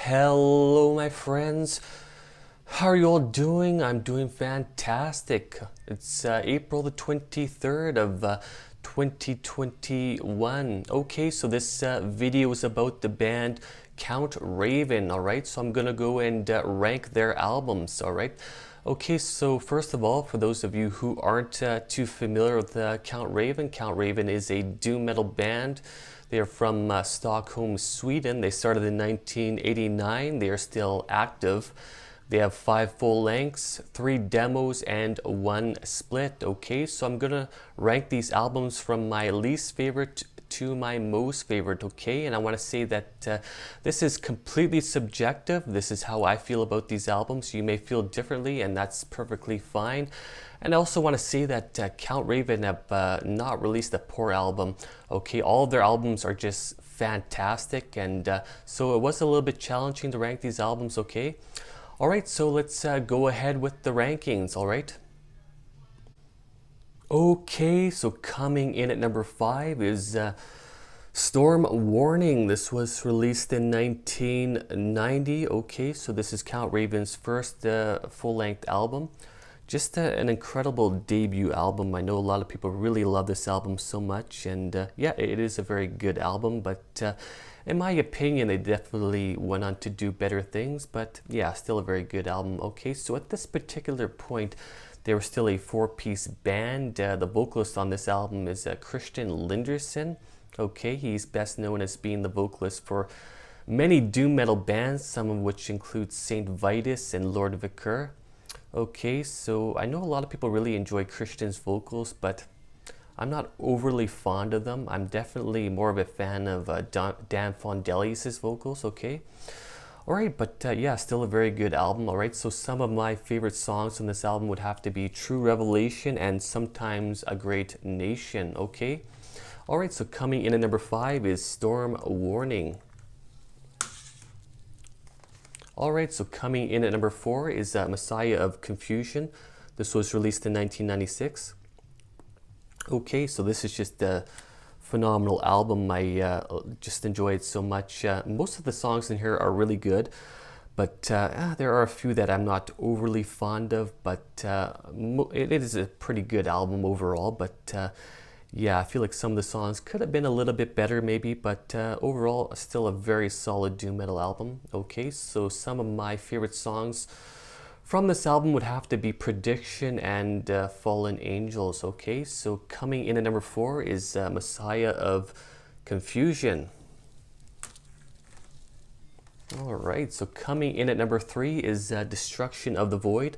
Hello, my friends. How are you all doing? I'm doing fantastic. It's April the 23rd of 2021. Okay, so this video is about the band Count Raven, all right? So I'm gonna go and rank their albums, all right? Okay, so first of all, for those of you who aren't too familiar with Count Raven is a doom metal band. They are from Stockholm, Sweden. They started in 1989. They are still active. They have 5 full lengths, 3 demos, and 1 split. Okay, so I'm gonna rank these albums from my least favorite to my most favorite, okay? And I want to say that this is completely subjective. This is how I feel about these albums. You may feel differently, and that's perfectly fine. And I also want to say that Count Raven have not released a poor album, okay? All of their albums are just fantastic, and so it was a little bit challenging to rank these albums, okay? All right, so let's go ahead with the rankings, all right? Okay, so coming in at number 5 is Storm Warning. This was released in 1990. Okay, so this is Count Raven's first full-length album. Just an incredible debut album. I know a lot of people really love this album so much, and yeah, it is a very good album, but in my opinion, they definitely went on to do better things, but yeah, still a very good album. Okay, so at this particular point, they were still a 4-piece band. The vocalist on this album is Christian Linderson. Okay, he's best known as being the vocalist for many doom metal bands, some of which include Saint Vitus and Lord Vicar. Okay, so I know a lot of people really enjoy Christian's vocals, but I'm not overly fond of them. I'm definitely more of a fan of Dan Fondelius' vocals, okay? All right, but yeah, still a very good album. All right, so some of my favorite songs on this album would have to be True Revelation and Sometimes a Great Nation, okay? All right, so coming in at number 5 is Storm Warning. All right, so coming in at number 4 is Messiah of Confusion. This was released in 1996. Okay, so this is just a phenomenal album. I just enjoy it so much. Most of the songs in here are really good, but there are a few that I'm not overly fond of, but it is a pretty good album overall. But yeah, I feel like some of the songs could have been a little bit better maybe, but overall still a very solid doom metal album. Okay, so some of my favorite songs from this album would have to be Prediction and Fallen Angels, okay? So coming in at number 4 is Messiah of Confusion. All right, so coming in at number 3 is Destruction of the Void.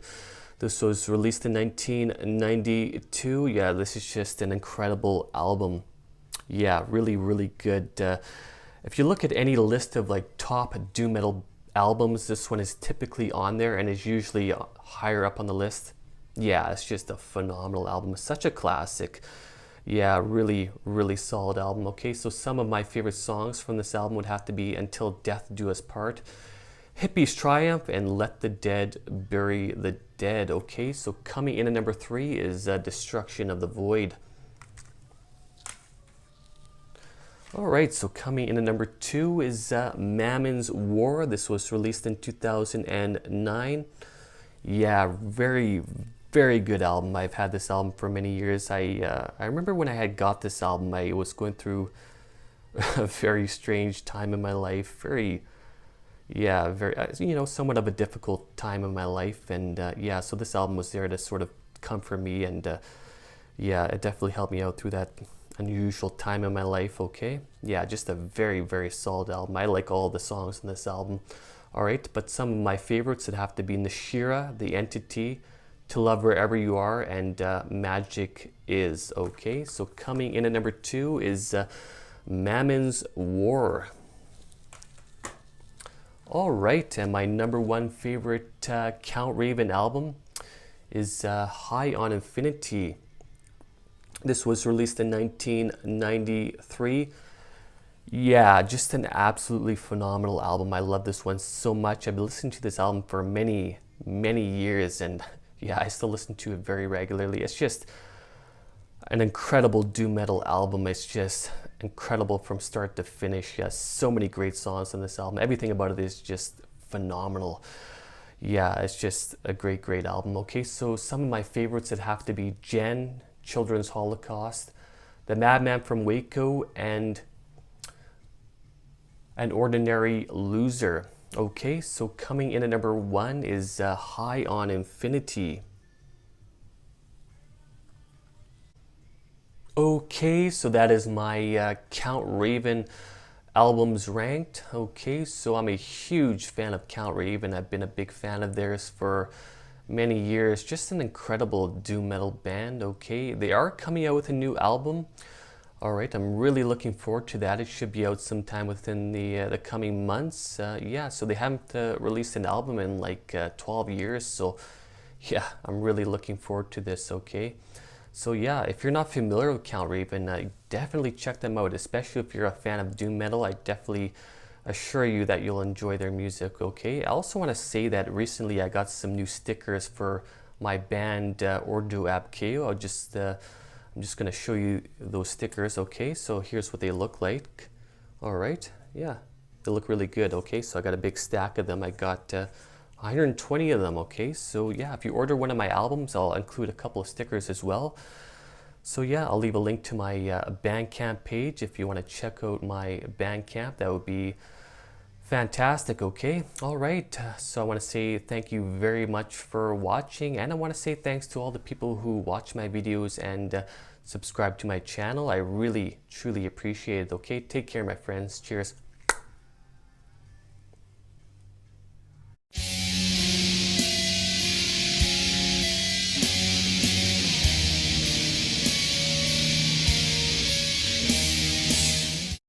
This was released in 1992. Yeah, this is just an incredible album. Yeah, really, really good. If you look at any list of like top doom metal albums, this one is typically on there and is usually higher up on the list. Yeah, it's just a phenomenal album. It's such a classic. Yeah, really, really solid album. Okay, so some of my favorite songs from this album would have to be Until Death Do Us Part, Hippies Triumph, and Let the Dead Bury the Dead. Okay, so coming in at number 3 is Destruction of the Void. All right, so coming in at number 2 is Mammon's War. This was released in 2009. Yeah, very, very good album. I've had this album for many years. I remember when I had got this album, I was going through a very strange time in my life. Very, somewhat of a difficult time in my life. And yeah, so this album was there to sort of comfort me. And yeah, it definitely helped me out through that unusual time in my life, okay? Yeah, just a very, very solid album. I like all the songs in this album. All right, but some of my favorites would have to be Nashira, The Entity, To Love Wherever You Are, and Magic Is, okay? So coming in at number 2 is Mammon's War. All right, and my number 1 favorite Count Raven album is High on Infinity. This was released in 1993. Yeah, just an absolutely phenomenal album. I love this one so much. I've been listening to this album for many, many years, and yeah, I still listen to it very regularly. It's just an incredible doom metal album. It's just incredible from start to finish. Yes, so many great songs on this album. Everything about it is just phenomenal. Yeah, it's just a great album. Okay, so some of my favorites that have to be Jen, Children's Holocaust, The Madman from Waco, and An Ordinary Loser. Okay, so coming in at number 1 is High on Infinity. Okay, so that is my Count Raven albums ranked. Okay, so I'm a huge fan of Count Raven. I've been a big fan of theirs for many years. Just an incredible doom metal band. Okay, they are coming out with a new album. All right, I'm really looking forward to that. It should be out sometime within the coming months. Yeah, so they haven't released an album in like 12 years. So yeah, I'm really looking forward to this. Okay. So yeah, if you're not familiar with Count Raven, definitely check them out, especially if you're a fan of doom metal. I definitely assure you that you'll enjoy their music, okay? I also want to say that recently I got some new stickers for my band ORDO app CHAO. I'm just going to show you those stickers, okay? So here's what they look like. All right, yeah, they look really good, okay? So I got a big stack of them. I got 120 of them, okay? So yeah, if you order one of my albums, I'll include a couple of stickers as well. So yeah, I'll leave a link to my Bandcamp page if you want to check out my Bandcamp. That would be fantastic, okay? All right, so I want to say thank you very much for watching, and I want to say thanks to all the people who watch my videos and subscribe to my channel. I really, truly appreciate it, okay? Take care, my friends. Cheers.